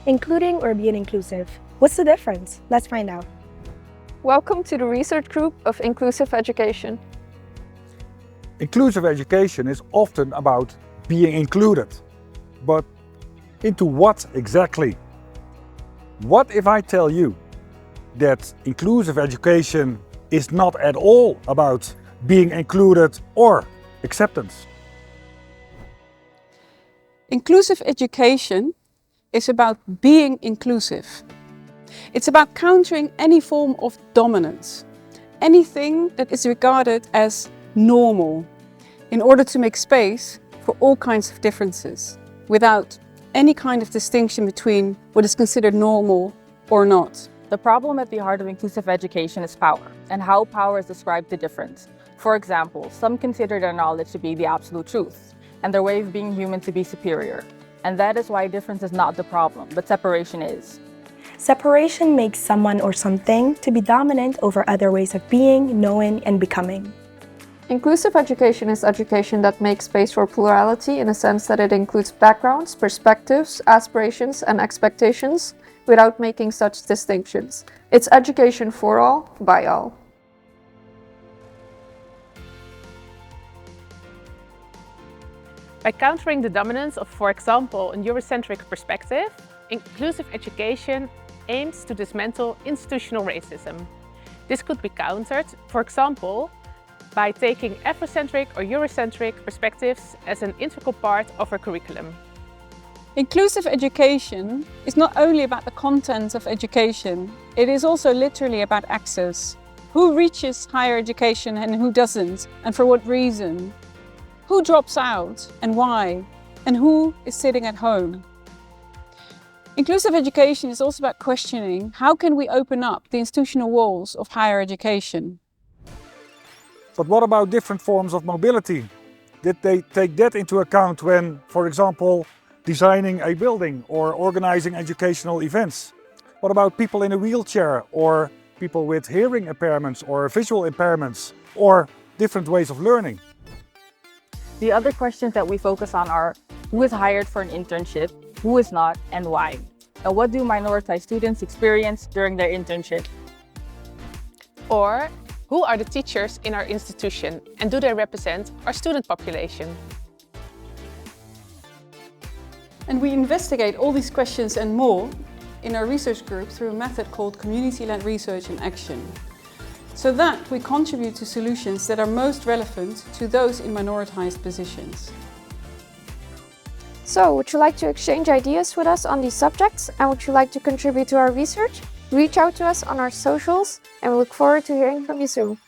Including or being inclusive. What's the difference? Let's find out. Welcome to the research group of Inclusive Education. Inclusive education is often about being included. But into what exactly? What if I tell you that inclusive education is not at all about being included or acceptance? Inclusive education is about being inclusive. It's about countering any form of dominance, anything that is regarded as normal, in order to make space for all kinds of differences, without any kind of distinction between what is considered normal or not. The problem at the heart of inclusive education is power, and how power is described to different. For example, some consider their knowledge to be the absolute truth, and their way of being human to be superior. And that is why difference is not the problem, but separation is. Separation makes someone or something to be dominant over other ways of being, knowing, and becoming. Inclusive education is education that makes space for plurality in a sense that it includes backgrounds, perspectives, aspirations, and expectations without making such distinctions. It's education for all, by all. By countering the dominance of, for example, a Eurocentric perspective, inclusive education aims to dismantle institutional racism. This could be countered, for example, by taking Afrocentric or Eurocentric perspectives as an integral part of our curriculum. Inclusive education is not only about the content of education, it is also literally about access. Who reaches higher education and who doesn't, and for what reason? Who drops out and why? And who is sitting at home? Inclusive education is also about questioning how can we open up the institutional walls of higher education. But what about different forms of mobility? Did they take that into account when, for example, designing a building or organizing educational events? What about people in a wheelchair or people with hearing impairments or visual impairments or different ways of learning? The other questions that we focus on are who is hired for an internship, who is not, and why? And what do minoritized students experience during their internship? Or, who are the teachers in our institution and do they represent our student population? And we investigate all these questions and more in our research group through a method called community-led research in action. So that we contribute to solutions that are most relevant to those in minoritized positions. So, would you like to exchange ideas with us on these subjects and would you like to contribute to our research? Reach out to us on our socials and we look forward to hearing from you soon.